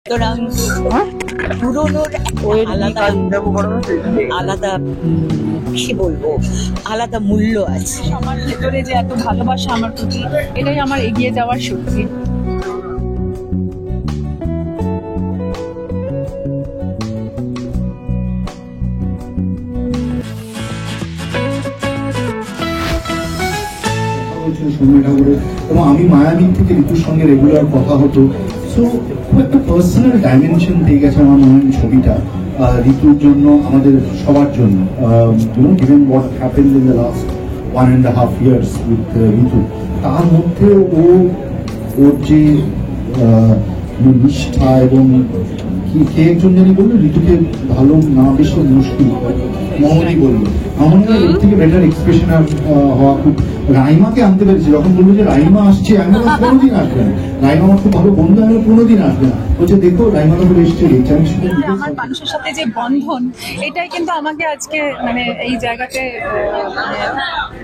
সুতরাং পুরোনোর আলাদা আলাদা কি বলবো, আলাদা মূল্য আছে। আমার ভেতরে যে এত ভালোবাসা আমার প্রতি, এটাই আমার এগিয়ে যাওয়ার শক্তি। সৌম্য ঠাকুরের এবং আমি মায়াবী থেকে ঋতুর সঙ্গে রেগুলার কথা হতো। সো খুব একটা পার্সোনাল ডাইমেনশন পেয়ে গেছে আমার মনে হয় ছবিটা ঋতুর জন্য, আমাদের সবার জন্য। given what happened in the last 1.5 years with ঋতু, তার মধ্যে ওর যে নিষ্ঠা এবং কে একজন জানি বললো ঋতুকে ভালো না বেশি মুশকিল, মহনই বললো। আমার মনে হয় এর থেকে বেটার এক্সপ্রেশন আর হওয়া খুব। রাইমাকে আনতে পেরেছি, যখন বলবো যে রাইমা আসছে, আমি কোনোদিন আসবে না, রাইমা আমার খুব ভালো বন্ধু, আমি কোনোদিন আসবে না, বলছে দেখো রাইমা তো এসছে। আমার মানুষের সাথে যে বন্ধন, এটাই কিন্তু আমাকে আজকে মানে এই জায়গাতে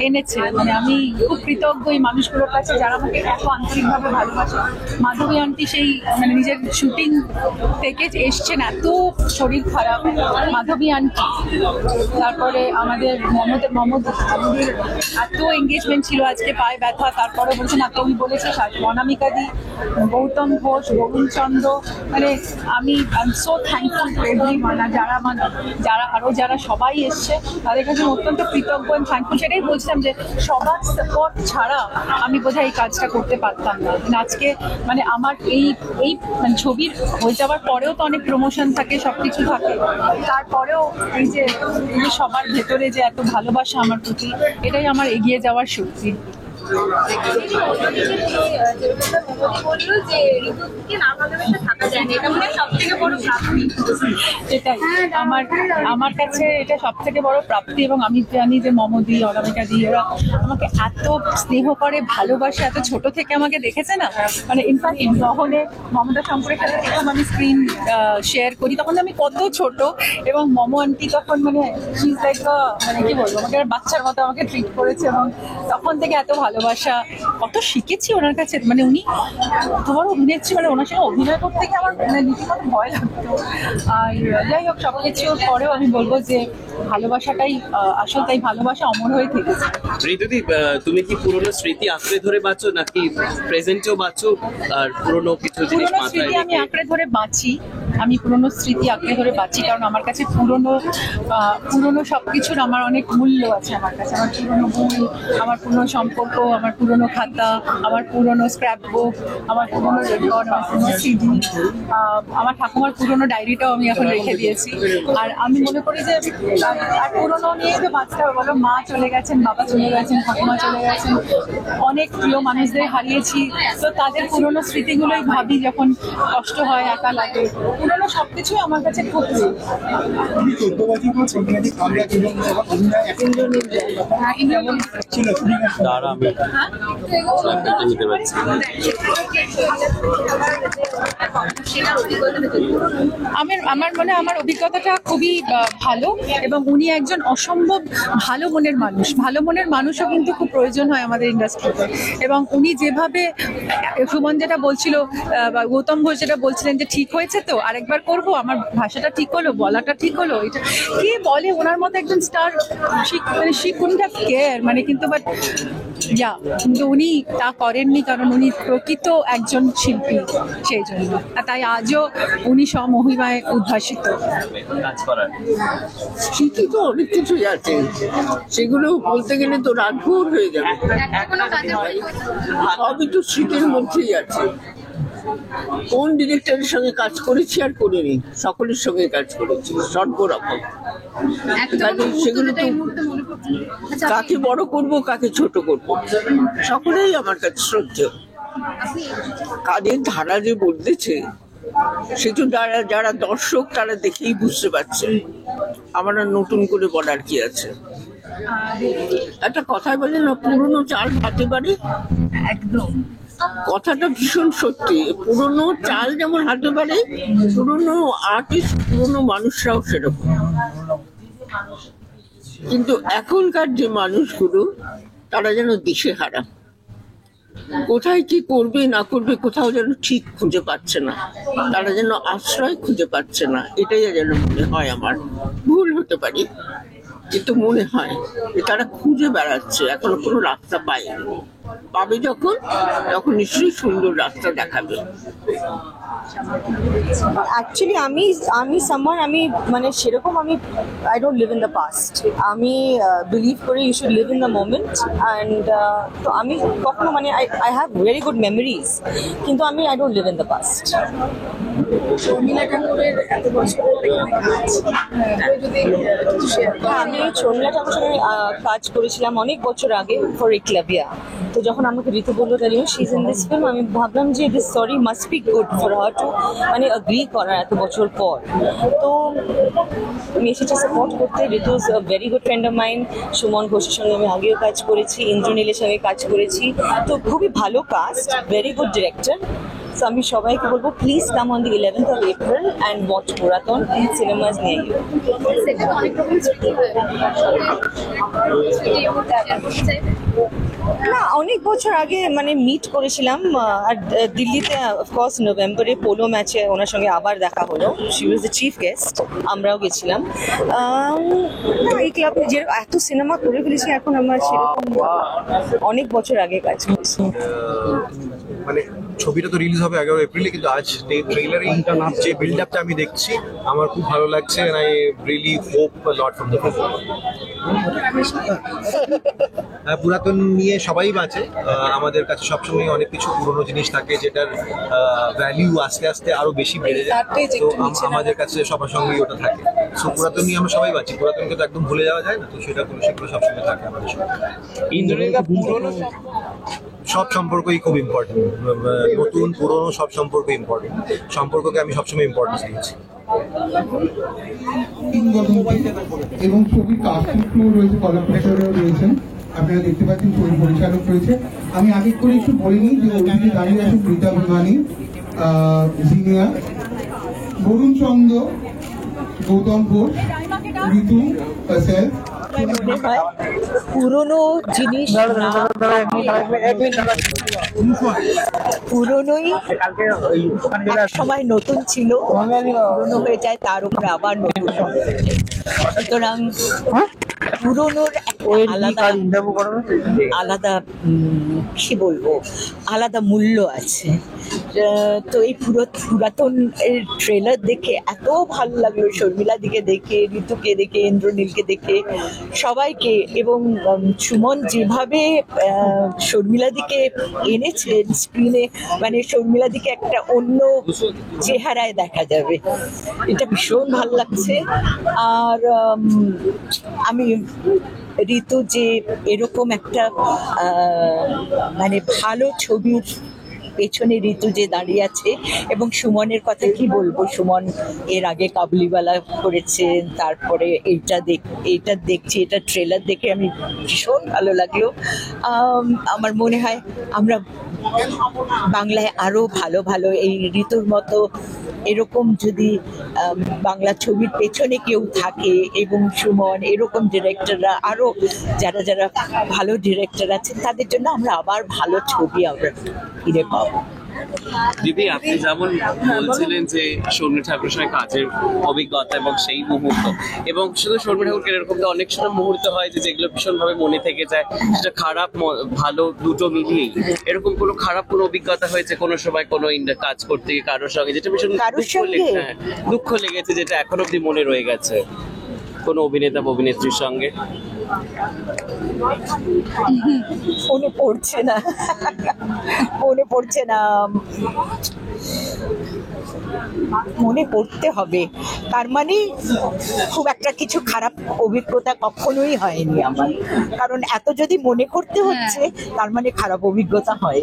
এনেছে। মানে আমি খুব কৃতজ্ঞ এই মানুষগুলোর কাছে যারা আমাকে এত আন্তরিকভাবে ভালোবাসে। মাধবী আন্টি সেই মানে নিজের শুটিং থেকে এসছেন, এত শরীর খারাপ, মাধবী আন্টি, তারপরে আমাদের আমাদের এত এঙ্গেজমেন্ট ছিল, আজকে পায়ে ব্যথা, তারপরে বলছেন না তুমি বলেছিস, অনামিকা দি, গৌতম ঘোষ, বরুণ চন্দ্র, মানে আমি সো থ্যাঙ্কফুল টু এভরিওয়ান। আর যারা আরো যারা সবাই এসছে তাদের কাছে অত্যন্ত কৃতজ্ঞ এবং থ্যাঙ্কফুল। সেটাই বলছিলাম যে সবার সাপোর্ট ছাড়া আমি বোধহয় এই কাজটা করতে পারতাম না। আজকে মানে আমার এই মানে ছবির হয়ে যাওয়ার পরেও তো অনেক প্রমোশন থাকে, সবকিছু থাকে, তারপরেও এই যে সবার ভেতরে যে এত ভালোবাসা আমার প্রতি, এটাই আমার এগিয়ে যাওয়ার শক্তি। এটাই আমার কাছে এটা সব থেকে বড় প্রাপ্তি। এবং আমি জানি যে মমদি, অনামিকা দি, ওরা আমাকে এত স্নেহ করে, ভালোবাসে, এত ছোট থেকে আমাকে দেখেছে না। মানে ইনফ্যাক্ট দহনে মমতা সম্পর্কে যখন আমি স্ক্রিন শেয়ার করি তখন আমি কত ছোট, এবং মম আন্টি তখন মানে মানে কি বলবো, আমাকে বাচ্চার মতো আমাকে ট্রিট করেছে, এবং তখন থেকে এত ভালোবাসা, কত শিখেছি ওনার কাছে। মানে উনি তোমার অভিনেত্রী, মানে ওনার সঙ্গে অভিনয় করতে গিয়ে আমার মানে রীতিমতো ভয় লাগতো। আর যাই হোক, সবকিছুর পরেও আমি বলবো যে ভালোবাসাটাই আসল, তাই ভালোবাসা অমর হয়ে থেকেছে। ঋতুদি, তুমি কি পুরোনো স্মৃতি আঁকড়ে ধরে বাঁচো নাকি প্রেজেন্টেও বাঁচো? আর পুরোনো কিছু জিনিস পুরোনো স্মৃতি আমি আঁকড়ে ধরে বাঁচি, আমি পুরোনো স্মৃতি আঁকড়ে ধরে বাঁচি, কারণ আমার কাছে পুরোনো সবকিছুর আমার অনেক মূল্য আছে। আমার কাছে আমার পুরোনো বই, আমার পুরোনো সম্পর্ক, আমার পুরোনো খাতা, আমার পুরোনো স্ক্র্যাপ বুক, আমার পুরোনো রেকর্ড, আমার পুরোনো সিডি, আমার ঠাকুমার পুরোনো ডায়েরিটাও আমি এখন রেখে দিয়েছি। আর আমি মনে করি যে আর পুরোনো নিয়ে তো বাঁচতে হবে। বলো, মা চলে গেছেন, বাবা চলে গেছেন, ঠাকুমা চলে গেছেন, অনেক প্রিয় মানুষদের হারিয়েছি, তো তাদের পুরোনো স্মৃতিগুলোই ভাবি যখন কষ্ট হয়, একা লাগে। পুরোনো সবকিছুই আমার কাছে খুব আমার অভিজ্ঞতাটা খুবই ভালো। এবং উনি একজন অসম্ভব ভালো মনের মানুষ। ভালো মনের মানুষও কিন্তু খুব প্রয়োজন হয় আমাদের ইন্ডাস্ট্রিতে। এবং উনি যেভাবে, সুমন যেটা বলছিল, গৌতম ঘোষ যেটা বলছিলেন যে ঠিক হয়েছে তো আরেকবার করব, আমার ভাষাটা ঠিক হলো, বলাটা ঠিক হলো, এটা কে বলে ওনার মতো একজন স্টার, মানে শি কুডন্ট হ্যাভ কেয়ার, মানে কিন্তু বাট কিন্তু উনি তা করেননি, কারণ উনি প্রকৃত একজন শিল্পী, সেই জন্য। আর তাই আজও উনি স্বমহিমায় উদ্ভাসিত। স্মৃতি তো অনেক কিছুই আছে, সেগুলো বলতে গেলে তো রাতভর হয়ে যাবে। সবই তো স্মৃতির মধ্যেই আছে। কোন ডিরেক্টরের সঙ্গে কাজ করেছি আর করিনি, সকলের সঙ্গে কাজ করেছি সর্বরকম। সেগুলো তো কাকে বড় করব, কাকে ছোট করব, সকলেই আমার কাছে শ্রদ্ধেয়। কাজের ধারা যে বদলেছে, সেটা যারা দর্শক তারা দেখেই বুঝতে পারছে। আমার আর নতুন করে বলার কি আছে। একটা কথাই বলে না, পুরোনো চাল ভাতে পারে, একদম কথাটা ভীষণ সত্যি। পুরোনো চাল যেমন হাতে পারে, পুরোনো আর্টিস্ট, পুরোনো মানুষরাও সেরকম। কিন্তু এখনকার যে মানুষগুলো, তারা যেন দিশেহারা। কোথায় কি করবে না করবে কোথাও যেন ঠিক খুঁজে পাচ্ছে না, তারা যেন আশ্রয় খুঁজে পাচ্ছে না, এটাই যেন মনে হয় আমার। ভুল হতে পারি, কিন্তু মনে হয় যে তারা খুঁজে বেড়াচ্ছে, এখনো কোনো রাস্তা পায়নি। পাবে যখন, তখন নিশ্চয়ই সুন্দর রাস্তা দেখাবে। অ্যাকচুয়ালি আমি সামওয়ান, আমি মানে সেরকম আমি I don't live in the past. আমি বিলিভ করি you should live in the moment and তো আমি কখনো মানে I have very good memories, কিন্তু আমি I don't live in the past. Sharmila ঠাকুরের এত বছর পরে আমি শর্মিলা ঠাকুরের সঙ্গে কাজ করেছিলাম অনেক বছর আগে ফর একলাভিয়া। তো যখন আমাকে ঋতু বললো তাহলে she is in this film, আমি ভাবলাম যে this story must be good for her to মানে অ্যাগ্রি করার এত বছর পর। তো আমি এসেছি সাপোর্ট করতে। Ritu is a very good friend of mind. Suman ঘোষের সঙ্গে আমি আগেও কাজ করেছি, ইন্দ্রনীলের সঙ্গে কাজ করেছি, তো খুবই ভালো cast, very good director. So আমি সবাইকে বলবো please come on the 11th of April and watch পুরাতন in cinemas near you. না, অনেক বছর আগে মানে মিট করেছিলাম আর দিল্লিতে অফকোর্স নভেম্বরে পোলো ম্যাচে ওনার সঙ্গে আবার দেখা হলো। She was the chief guest, আমরাও গেছিলাম। এই ক্লাবে যে এত সিনেমা করে ফেলেছি এখন আমার সেরকম অনেক বছর আগে কাজ করছি। মানে ছবিটা তো রিলিজ হবে 11 এপ্রিলে, কিন্তু আজ ট্রেলারে যে বিল্ড আপটা আমি দেখছি আমার খুব ভালো লাগছে, and I really hope a lot from the film. পুরাতন নিয়ে সবাই বাঁচে, আমাদের কাছে সবসময় অনেক কিছু পুরনো জিনিস থাকে যেটার ভ্যালিউ আস্তে আস্তে আরো বেশি বেড়ে যায়, তো আমাদের কাছে সবার সঙ্গেই ওটা থাকে। সো পুরাতন নিয়ে আমরা সবাই বাঁচি, পুরাতনকে তো একদম ভুলে যাওয়া যায় না, তো সেগুলো সবসময় থাকে আমাদের সঙ্গে। ইন্দ্রনীলদা পুরনো সব সম্পর্কই খুব ইম্পর্টেন্ট, নতুন পুরনো সব সম্পর্ক ইম্পর্টেন্ট, সম্পর্ককে আমি সবসময় ইম্পর্টেন্স দিয়েছি। এবং ছবির কাস্টিং রয়েছে, কলাপ্রেটারও রয়েছেন, আপনারা দেখতে পাচ্ছেন ছবি পরিচালক রয়েছে। আমি আগে করে একটু বলে নিই যে ওদিকে দাঁড়িয়ে আছেন রীতা ভিমানি, জিনিয়া, বরুণ চন্দ্র, গৌতম ঘোষ, ঋতু, সেলফ। মনে হয় পুরনো জিনিস পুরনোই এক সময় নতুন ছিল, পুরনো হয়ে যায়, তার উপরে আবার নতুন। সুতরাং পুরনোর আলাদা আলাদা কি বলবো, আলাদা মূল্য আছে। তো এই পুরাতন ট্রেলার দেখে এত ভালো লাগলো, শর্মিলা দিকে দেখে, ঋতুকে দেখে, ইন্দ্রনীলকে দেখে, সবাইকে। এবং সুমন যেভাবে শর্মিলা দিকে এনেছেন স্ক্রিনে, মানে শর্মিলা দিকে একটা অন্য চেহারায় দেখা যাবে, এটা ভীষণ ভালো লাগছে। আর আমি ঋতু যে এরকম একটা মানে ভালো ছবির পেছনে ঋতু যে দাঁড়িয়ে আছে, এবং সুমনের কথা কি বলবো, সুমন এর আগে কাবুলিওয়ালা করেছেন, তারপরে এইটা দেখছি, এটা ট্রেলার দেখে আমি ভীষণ ভালো লাগলো। আমার মনে হয় আমরা বাংলায় আরো ভালো ভালো এই ঋতুর মতো এরকম যদি বাংলা ছবির পেছনে কেউ থাকে, এবং সুমন এরকম ডিরেক্টররা আরো যারা যারা ভালো ডিরেক্টর আছেন, তাদের জন্য আমরা আবার ভালো ছবি আমরা ফিরে পাবো। দিদি, আপনি যেমন বলছিলেন যে শর্মিলা ঠাকুরের সঙ্গে কাজের অভিজ্ঞতা এবং সেই মুহূর্ত, এবং শুধু শর্মিলা ঠাকুরকে এরকম তো অনেক সময় মুহূর্ত হয় যেগুলো ভীষণ ভাবে মনে থেকে যায়, সেটা খারাপ ভালো দুটো মিলিয়েই। এরকম কোনো খারাপ কোনো অভিজ্ঞতা হয়েছে কোনো সময় কোনো কাজ করতে গিয়ে কারোর সঙ্গে, যেটা ভীষণ দুঃখ লেগেছে, যেটা এখন অব্দি মনে রয়ে গেছে কোনো অভিনেতা অভিনেত্রীর সঙ্গে? মনে পড়ছে না, মনে পড়তে হবে। তার মানে খুব একটা কিছু খারাপ অভিজ্ঞতা কখনোই হয়নি আমার, কারণ এত যদি মনে করতে হচ্ছে তার মানে খারাপ অভিজ্ঞতা হয়।